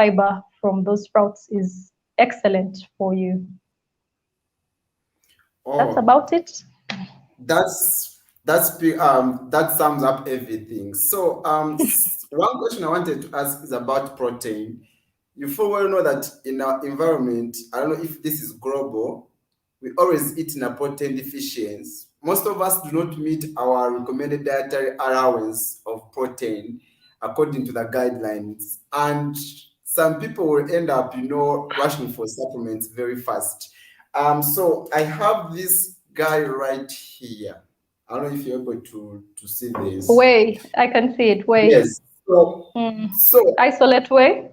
fiber from those sprouts is excellent for you. That's about it. That sums up everything. So one question I wanted to ask is about protein. You full well know that in our environment, I don't know if this is global, we always eat in a protein deficiency. Most of us do not meet our recommended dietary allowance of protein according to the guidelines. And some people will end up, rushing for supplements very fast. So I have this guy right here. I don't know if you're able to see this. Whey, I can see it. Whey. Yes. So isolate whey.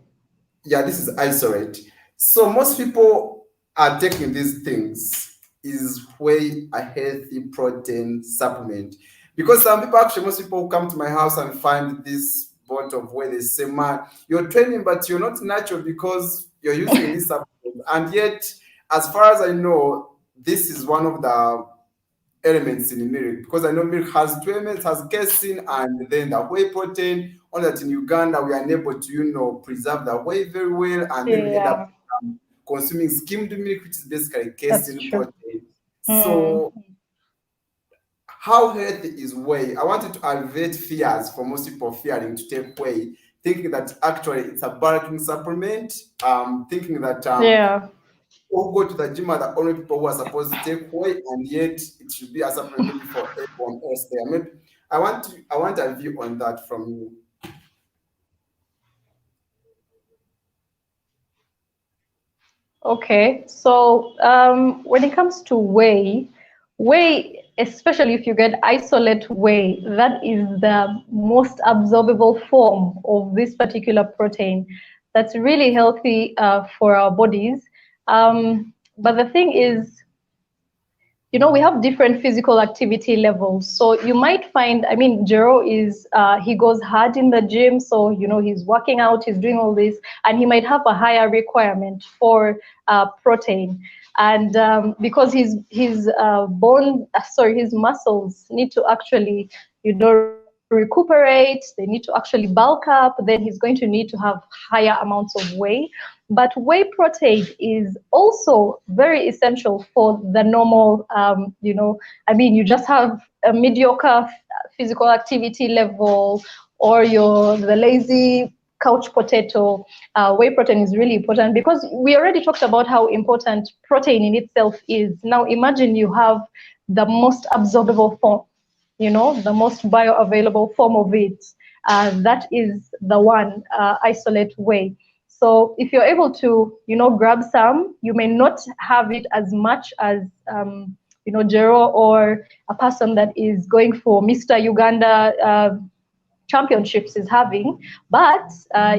Yeah, this is isolate. So most people are taking these things. Is whey a healthy protein supplement? Because most people who come to my house and find this bottle of whey, they say, man, you're training, but you're not natural because you're using this supplement. And yet, as far as I know, this is one of the elements in milk, because I know milk has 2 elements, has casein and then the whey protein. Only that in Uganda we are unable to preserve the whey very well, and then we end up consuming skimmed milk, which is basically casein protein. So how healthy is whey? I wanted to alleviate fears for most people fearing to take whey, thinking that actually it's a bulking supplement, thinking that who go to the gym are the only people who are supposed to take whey, and yet it should be a supplement for everyone else there. Maybe I want a view on that from you. Okay, so when it comes to whey, especially if you get isolate whey, that is the most absorbable form of this particular protein. That's really healthy for our bodies. But the thing is, we have different physical activity levels. So you might find, Geros he goes hard in the gym. So, he's working out, he's doing all this, and he might have a higher requirement for protein. And because his muscles need to actually, recuperate, they need to actually bulk up, then he's going to need to have higher amounts of whey. But whey protein is also very essential for the normal, you just have a mediocre physical activity level, or you're the lazy couch potato. Whey protein is really important, because we already talked about how important protein in itself is. Now imagine you have the most absorbable form, the most bioavailable form of it. That is the one, isolate whey. So if you're able to, grab some, you may not have it as much as, Geros or a person that is going for Mr. Uganda championships is having, but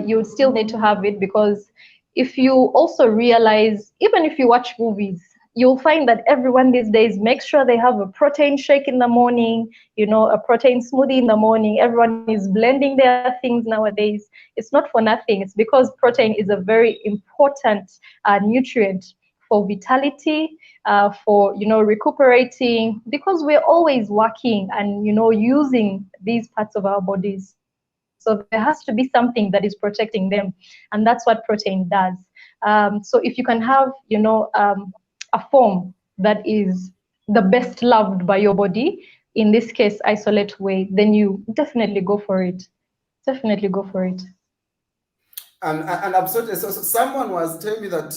you still need to have it, because if you also realize, even if you watch movies, you'll find that everyone these days makes sure they have a protein shake in the morning, a protein smoothie in the morning. Everyone is blending their things nowadays. It's not for nothing. It's because protein is a very important nutrient for vitality, for, recuperating, because we're always working and, using these parts of our bodies. So there has to be something that is protecting them. And that's what protein does. So if you can have, a form that is the best loved by your body, in this case isolate whey, then you definitely go for it. Definitely go for it. And absolutely. So someone was telling me that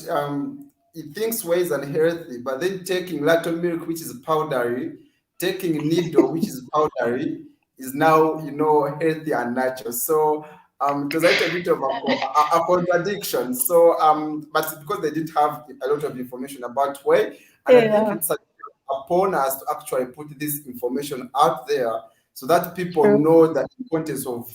he thinks whey is unhealthy, but then taking lacto milk, which is powdery, taking needle, which is powdery, is now healthy and natural. So it was like a bit of a contradiction. So but because they didn't have a lot of information about whey, and I think it's upon us to actually put this information out there so that people know the importance of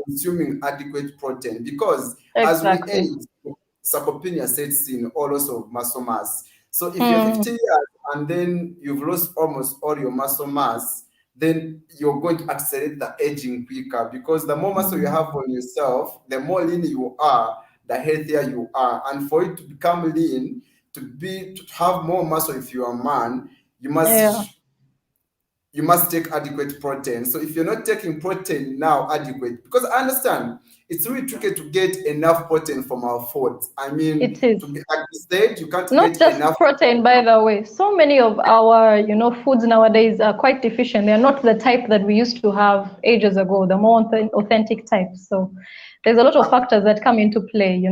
consuming adequate protein, because as we age, sarcopenia sets in, all loss of muscle mass. So if you're 50 years and then you've lost almost all your muscle mass, then you're going to accelerate the aging quicker, because the more muscle you have on yourself, the more lean you are, the healthier you are. And for it to become lean, to have more muscle, if you're a man, you must take adequate protein. So if you're not taking protein now adequate, because I understand it's really tricky to get enough protein from our foods. I mean, It is. to be, like you said, you can't Not get just enough. protein, by the way. So many of our, foods nowadays are quite deficient. They're not the type that we used to have ages ago, the more authentic types. So there's a lot of factors that come into play.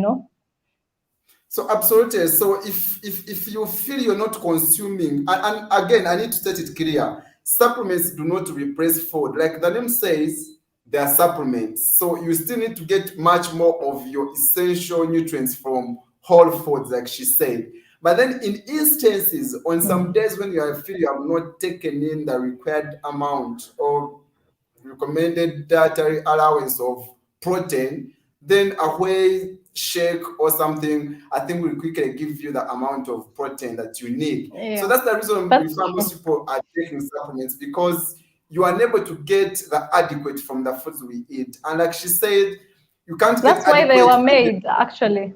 So absolutely. So if you feel you're not consuming, and again, I need to set it clear, supplements do not replace food. Like the name says, they are supplements. So you still need to get much more of your essential nutrients from whole foods, like she said. But then in instances, on some days when you feel you have not taken in the required amount or recommended dietary allowance of protein, then a whey shake or something, I think will quickly give you the amount of protein that you need. Yeah, so that's the reason we find most people are taking supplements, because you are unable to get the adequate from the foods we eat. And like she said, you can't that's get why they adequate were made, actually.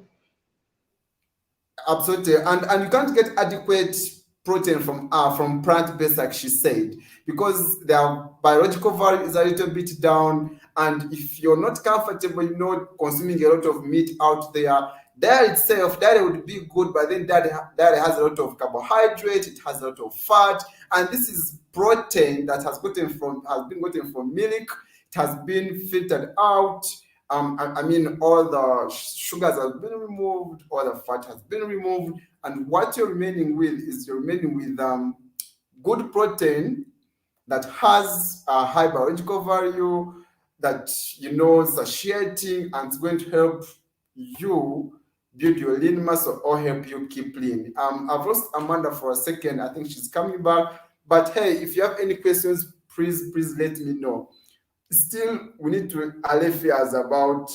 Absolutely, and you can't get adequate protein from plant-based, like she said, because their biological value is a little bit down. And if you're not comfortable, consuming a lot of meat out there, that would be good, but then that has a lot of carbohydrate, it has a lot of fat, and this is protein that has been gotten from milk. It has been filtered out. I mean, all the sugars have been removed, all the fat has been removed, and what you're remaining with is good protein that has a high biological value, that satiating, and it's going to help you build your lean muscle or help you keep lean. I've lost Amanda for a second. I think she's coming back. But hey, if you have any questions, please let me know. Still, we need to allay fears about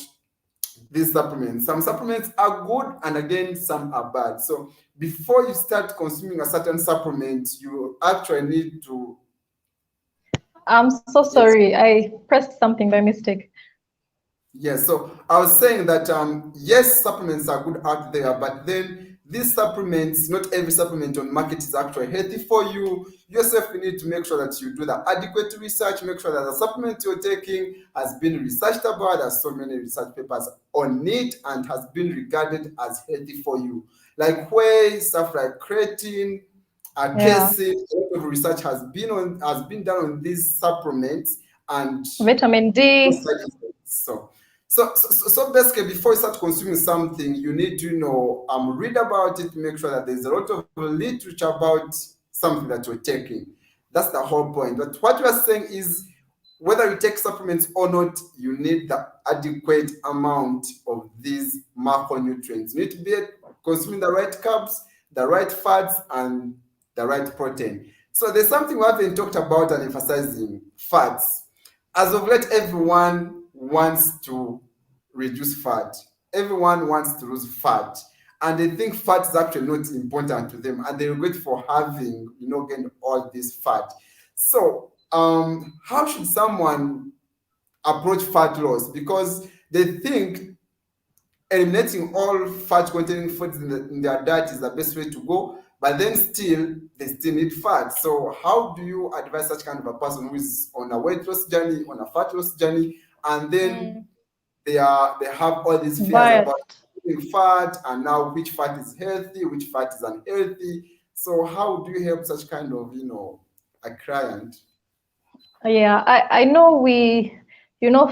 these supplements. Some supplements are good, and again, some are bad. So before you start consuming a certain supplement, you actually need to. I'm so sorry. I pressed something by mistake. Yes, so I was saying that yes, supplements are good out there, but then these supplements, not every supplement on market is actually healthy for you. Yourself, you need to make sure that you do the adequate research, make sure that the supplement you're taking has been researched about. There's so many research papers on it and has been regarded as healthy for you. Like whey, stuff like creatine, casein, a lot of research has been done on these supplements, and vitamin D. So basically, before you start consuming something, you need to read about it, make sure that there's a lot of literature about something that you're taking. That's the whole point. But what you are saying is, whether you take supplements or not, you need the adequate amount of these macronutrients. You need to be consuming the right carbs, the right fats, and the right protein. So there's something we haven't talked about and emphasizing: fats. As of late, everyone wants to reduce fat. Everyone wants to lose fat. And they think fat is actually not important to them. And they regret for having, gained all this fat. So how should someone approach fat loss? Because they think eliminating all fat containing foods in their diet is the best way to go, but then they still need fat. So how do you advise such kind of a person who is on a weight loss journey, on a fat loss journey, and then they have all these fears about eating fat, and now which fat is healthy, which fat is unhealthy? So how do you help such kind of a client? Yeah, I know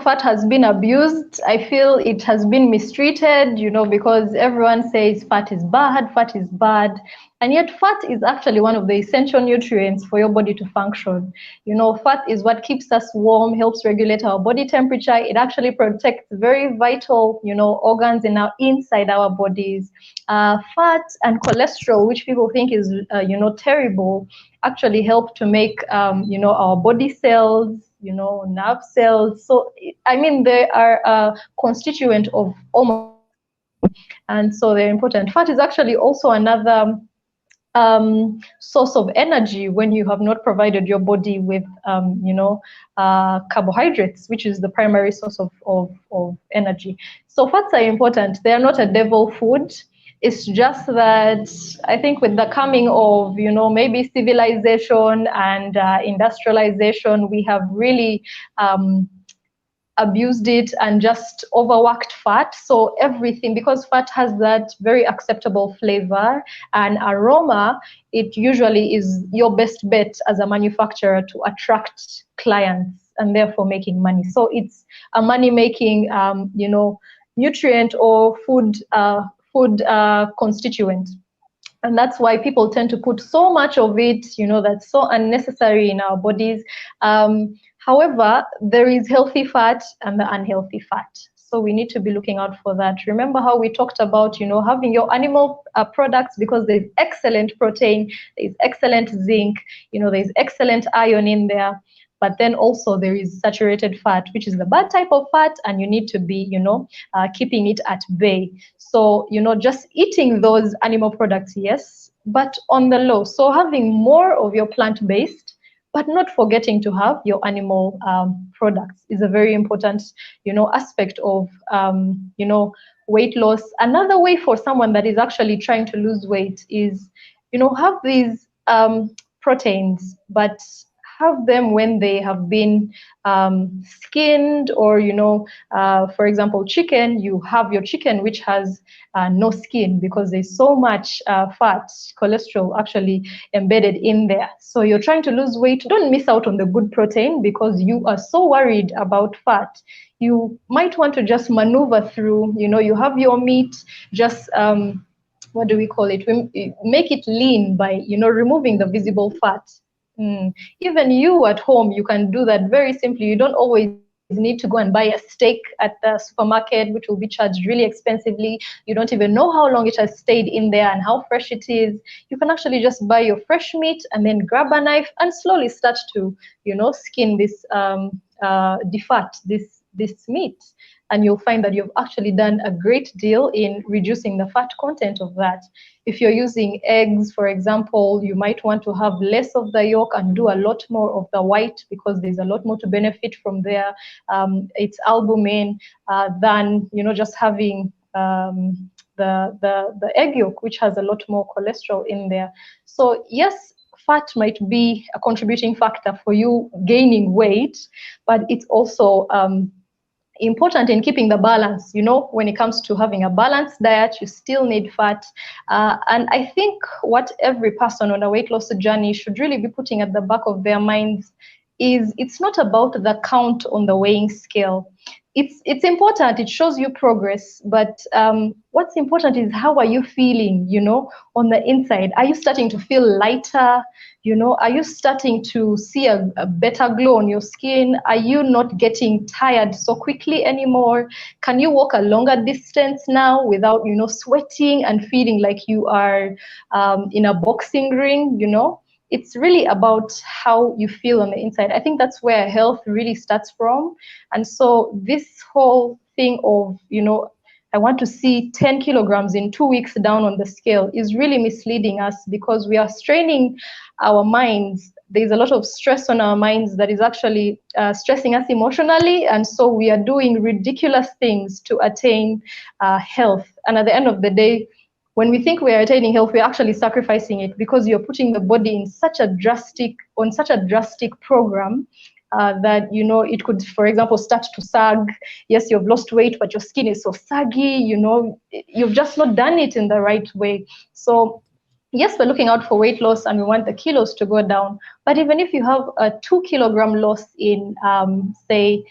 fat has been abused. I feel it has been mistreated, because everyone says fat is bad. And yet fat is actually one of the essential nutrients for your body to function. Fat is what keeps us warm, helps regulate our body temperature. It actually protects very vital, organs inside our bodies. Fat and cholesterol, which people think is, terrible, actually help to make, our body cells, nerve cells. So, I mean, they are a constituent of almost, and so they're important. Fat is actually also another source of energy when you have not provided your body with, carbohydrates, which is the primary source of energy. So fats are important. They are not a devil food. It's just that I think with the coming of, maybe civilization and industrialization, we have really abused it and just overworked fat. So everything, because fat has that very acceptable flavor and aroma, it usually is your best bet as a manufacturer to attract clients and therefore making money. So it's a money making, nutrient or food constituent. And that's why people tend to put so much of it, that's so unnecessary in our bodies. However, there is healthy fat and the unhealthy fat. So we need to be looking out for that. Remember how we talked about, having your animal products, because there's excellent protein, there's excellent zinc, there's excellent iron in there. But then also there is saturated fat, which is the bad type of fat, and you need to be, keeping it at bay. So, just eating those animal products, yes, but on the low. So having more of your plant-based, but not forgetting to have your animal products is a very important, aspect of, weight loss. Another way for someone that is actually trying to lose weight is, have these proteins, but have them when they have been skinned, or for example, chicken. You have your chicken which has no skin, because there's so much fat, cholesterol actually embedded in there. So you're trying to lose weight, don't miss out on the good protein because you are so worried about fat. You might want to just maneuver through, you have your meat, just what do we call it? We make it lean by removing the visible fat. Even you at home, you can do that very simply. You don't always need to go and buy a steak at the supermarket, which will be charged really expensively. You don't even know how long it has stayed in there and how fresh it is. You can actually just buy your fresh meat and then grab a knife and slowly start to, skin this, defat this meat. And you'll find that you've actually done a great deal in reducing the fat content of that. If you're using eggs, for example, you might want to have less of the yolk and do a lot more of the white, because there's a lot more to benefit from there. It's albumin than just having the egg yolk, which has a lot more cholesterol in there. So yes, fat might be a contributing factor for you gaining weight, but it's also important in keeping the balance. When it comes to having a balanced diet, you still need fat. And I think what every person on a weight loss journey should really be putting at the back of their minds is, it's not about the count on the weighing scale. It's important, it shows you progress, but what's important is, how are you feeling, on the inside? Are you starting to feel lighter? Are you starting to see a better glow on your skin? Are you not getting tired so quickly anymore? Can you walk a longer distance now without, sweating and feeling like you are in a boxing ring, It's really about how you feel on the inside. I think that's where health really starts from. And so this whole thing of, I want to see 10 kilograms in 2 weeks down on the scale is really misleading us, because we are straining our minds. There's a lot of stress on our minds that is actually stressing us emotionally. And so we are doing ridiculous things to attain health. And at the end of the day, when we think we are attaining health, we're actually sacrificing it, because you're putting the body in such a drastic program that, it could, for example, start to sag. Yes, you've lost weight, but your skin is so saggy, you've just not done it in the right way. So yes, we're looking out for weight loss and we want the kilos to go down. But even if you have a 2 kilogram loss in, say,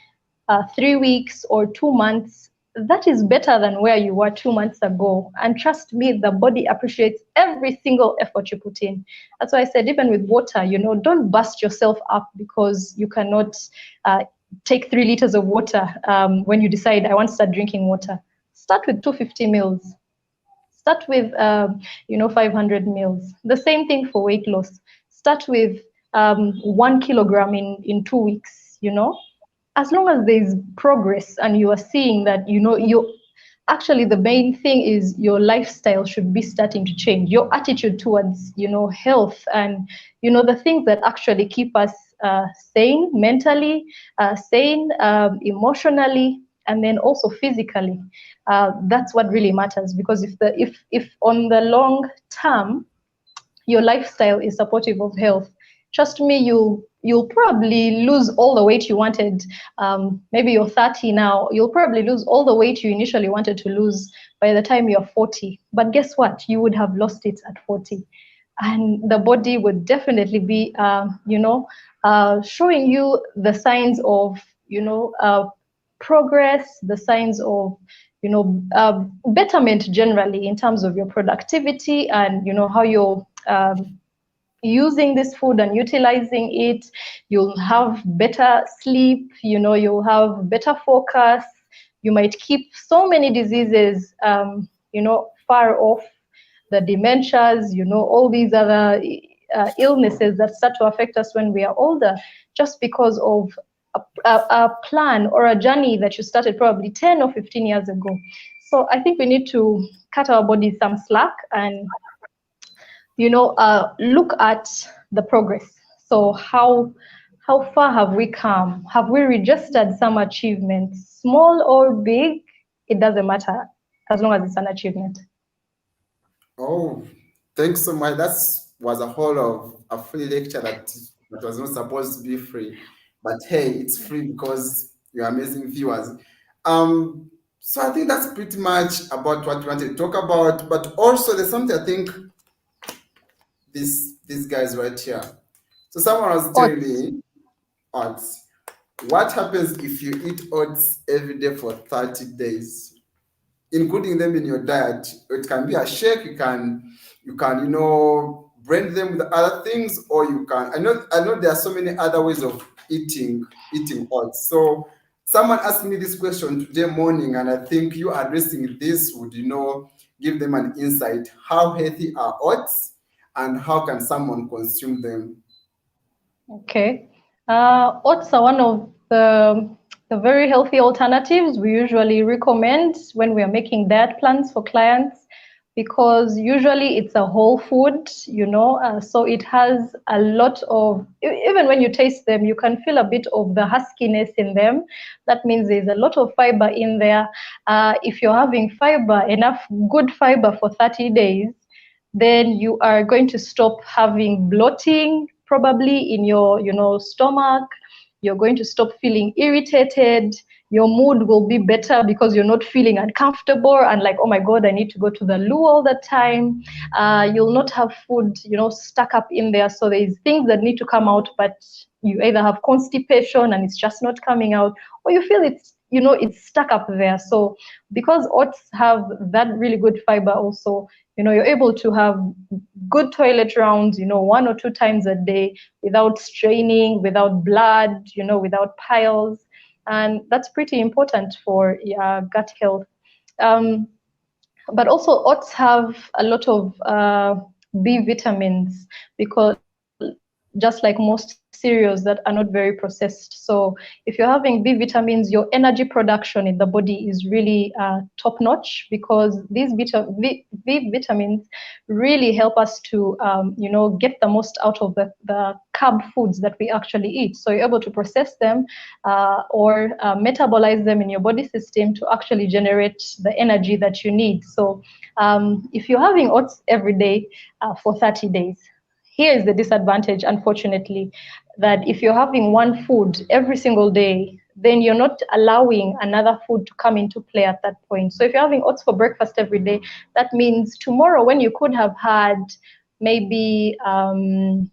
3 weeks or 2 months, that is better than where you were 2 months ago. And trust me, the body appreciates every single effort you put in. That's why I said, even with water, don't bust yourself up because you cannot take 3 liters of water when you decide, I want to start drinking water. Start with 250 mils. Start with 500 mils. The same thing for weight loss. Start with 1 kilogram in 2 weeks, As long as there's progress and you are seeing that, you actually, the main thing is your lifestyle should be starting to change. Your attitude towards, health and, the things that actually keep us sane mentally, sane emotionally, and then also physically. That's what really matters, because if on the long term your lifestyle is supportive of health, trust me, you'll probably lose all the weight you wanted. Maybe you're 30 now, you'll probably lose all the weight you initially wanted to lose by the time you're 40. But guess what? You would have lost it at 40. And the body would definitely be, showing you the signs of, progress, the signs of, betterment generally in terms of your productivity and, how you're using this food and utilizing it. You'll have better sleep, you'll have better focus. You might keep so many diseases, far off, the dementias, all these other illnesses that start to affect us when we are older, just because of a plan or a journey that you started probably 10 or 15 years ago. So I think we need to cut our bodies some slack and look at the progress. So how far have we come? Have we registered some achievements, small or big? It doesn't matter as long as it's an achievement. Oh, thanks so much. That was a whole of a free lecture that was not supposed to be free, but hey, it's free because you're amazing viewers. So I think that's pretty much about what we wanted to talk about. But also, there's something I think these guys right here. So someone was telling me, oats. What happens if you eat oats every day for 30 days? Including them in your diet. It can be a shake. You can blend them with other things, or you can. I know there are so many other ways of eating oats. So someone asked me this question today morning, and I think you addressing this would give them an insight. How healthy are oats, and how can someone consume them? Okay. Oats are one of the very healthy alternatives we usually recommend when we are making diet plans for clients, because usually it's a whole food, so it has a lot of, even when you taste them, you can feel a bit of the huskiness in them. That means there's a lot of fiber in there. If you're having enough good fiber for 30 days, then you are going to stop having bloating probably in your stomach. You're going to stop feeling irritated. Your mood will be better because you're not feeling uncomfortable and like, oh my God, I need to go to the loo all the time. You'll not have food, stuck up in there. So there's things that need to come out, but you either have constipation and it's just not coming out, or you feel it's stuck up there. So because oats have that really good fiber also, you're able to have good toilet rounds, 1 or 2 times a day without straining, without blood, without piles. And that's pretty important for gut health. But also oats have a lot of B vitamins, because just like most cereals that are not very processed. So if you're having B vitamins, your energy production in the body is really top notch, because these B vitamins really help us to, get the most out of the carb foods that we actually eat. So you're able to process them or metabolize them in your body system to actually generate the energy that you need. So if you're having oats every day for 30 days, here is the disadvantage, unfortunately, that if you're having one food every single day, then you're not allowing another food to come into play at that point. So if you're having oats for breakfast every day, that means tomorrow, when you could have had maybe when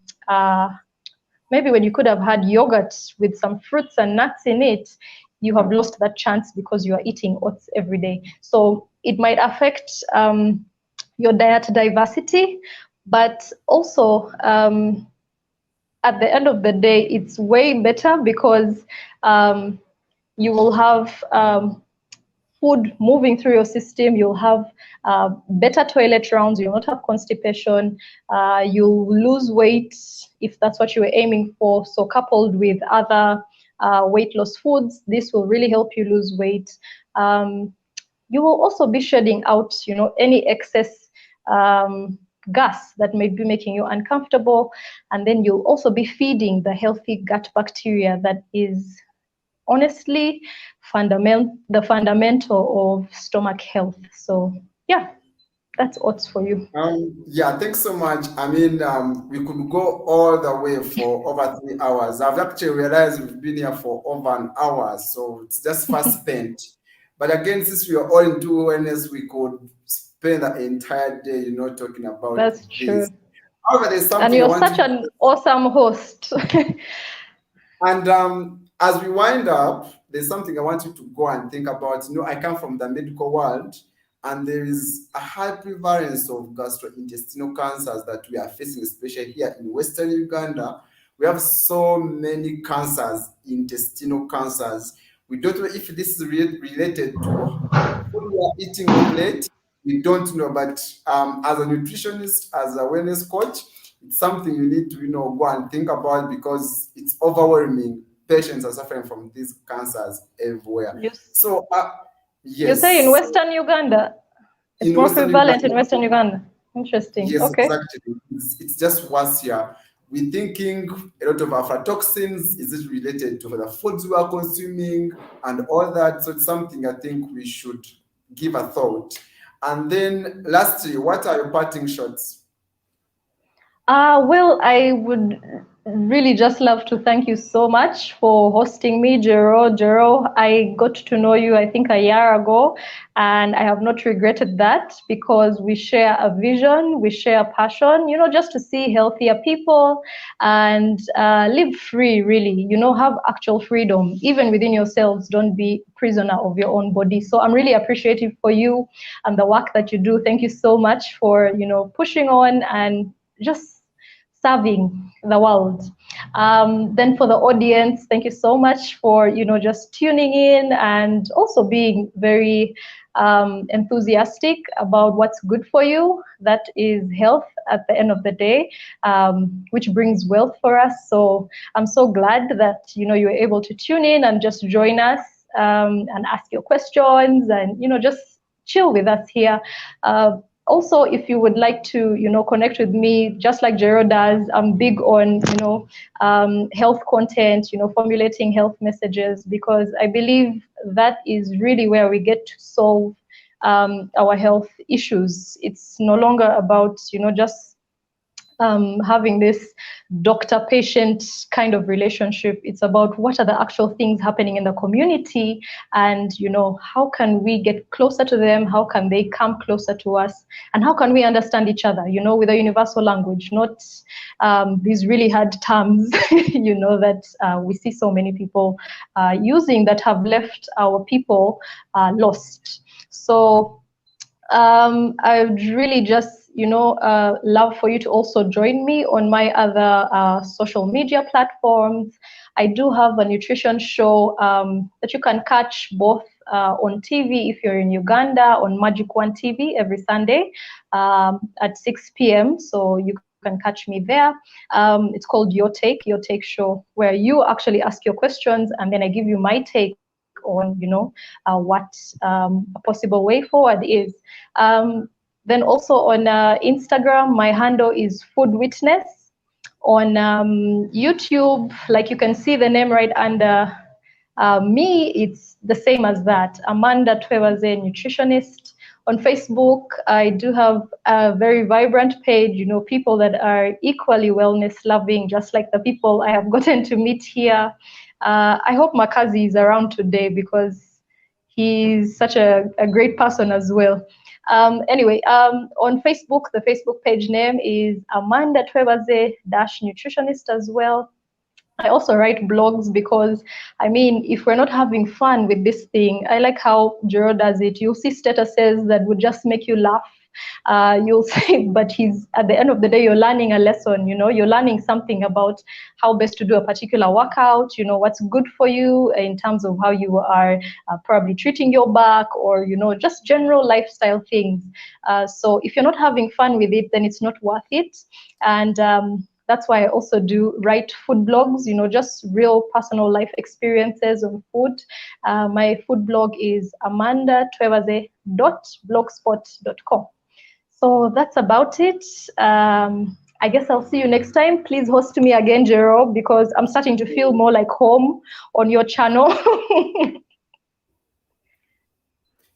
you could have had yogurt with some fruits and nuts in it, you have lost that chance because you are eating oats every day. So it might affect your diet diversity, but also at the end of the day, it's way better because you will have food moving through your system. You'll have better toilet rounds. You'll not have constipation. You'll lose weight if that's what you were aiming for. So coupled with other weight loss foods, this will really help you lose weight. You will also be shedding out, any excess gas that may be making you uncomfortable, and then you'll also be feeding the healthy gut bacteria that is honestly the fundamental of stomach health. So yeah, that's odds for you. Yeah, thanks so much. I mean, we could go all the way for over 3 hours. I've actually realized we've been here for over an hour, so it's just fast spent. But again, since we are all into wellness, we could spend the entire day, talking about That's true. this. However, there's And something I you're want such to, an awesome host. and as we wind up, there's something I want you to go and think about. I come from the medical world, and there is a high prevalence of gastrointestinal cancers that we are facing, especially here in Western Uganda. We have so many cancers, intestinal cancers. We don't know if this is related to food we are eating of late. We don't know, but as a nutritionist, as a wellness coach, it's something you need to, go and think about, because it's overwhelming. Patients are suffering from these cancers everywhere. Yes. So, yes. You say in Western Uganda? It's more prevalent in Western Uganda. Interesting. Yes, okay. Exactly. It's just worse here. We're thinking a lot of aflatoxins. Is it related to the foods we are consuming and all that? So it's something I think we should give a thought. And then lastly, what are your parting shots? Well, I would really just love to thank you so much for hosting me, Gero. I got to know you, I think, a year ago, and I have not regretted that, because we share a vision, we share a passion, just to see healthier people and live free, really, have actual freedom, even within yourselves. Don't be prisoner of your own body. So I'm really appreciative for you and the work that you do. Thank you so much for, pushing on and just serving the world. Then for the audience, thank you so much for just tuning in and also being very enthusiastic about what's good for you. That is health at the end of the day, which brings wealth for us. So I'm so glad that you were able to tune in and just join us and ask your questions and just chill with us here. Also, if you would like to, connect with me, just like Gero does, I'm big on, health content, formulating health messages, because I believe that is really where we get to solve our health issues. It's no longer about, just having this doctor-patient kind of relationship. It's about what are the actual things happening in the community, and how can we get closer to them, how can they come closer to us, and how can we understand each other, with a universal language, not these really hard terms that we see so many people using, that have left our people lost. So I would really just love for you to also join me on my other social media platforms. I do have a nutrition show that you can catch both on TV if you're in Uganda, on Magic One TV every Sunday at 6 p.m. So you can catch me there. It's called Your Take Show, where you actually ask your questions and then I give you my take on what a possible way forward is. Then also on Instagram, my handle is Food Witness. On YouTube, like you can see the name right under me, it's the same as that, Amanda Twebaze-The Nutritionist. On Facebook, I do have a very vibrant page, people that are equally wellness loving, just like the people I have gotten to meet here. I hope Makazi is around today, because he's such a great person as well. Anyway, on Facebook, the Facebook page name is Amanda Twebaze-Nutritionist as well. I also write blogs, because if we're not having fun with this thing, I like how Gero does it. You'll see statuses that would just make you laugh. You'll say, but at the end of the day, you're learning a lesson, you're learning something about how best to do a particular workout, what's good for you in terms of how you are probably treating your back, or, just general lifestyle things. So if you're not having fun with it, then it's not worth it. And that's why I also do write food blogs, just real personal life experiences on food. My food blog is amandatwebaze.blogspot.com. So that's about it. I guess I'll see you next time. Please host me again, Gero, because I'm starting to feel more like home on your channel.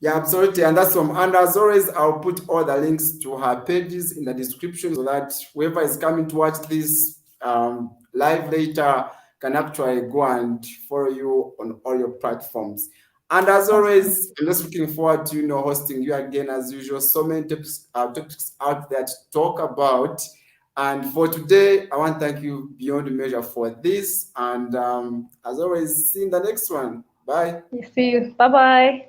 Yeah, absolutely. And that's from, and as always, I'll put all the links to her pages in the description so that whoever is coming to watch this live later can actually go and follow you on all your platforms. And as always, I'm just looking forward to hosting you again as usual. So many topics out there to talk about. And for today, I want to thank you beyond measure for this. And as always, see you in the next one. Bye. See you. Bye bye.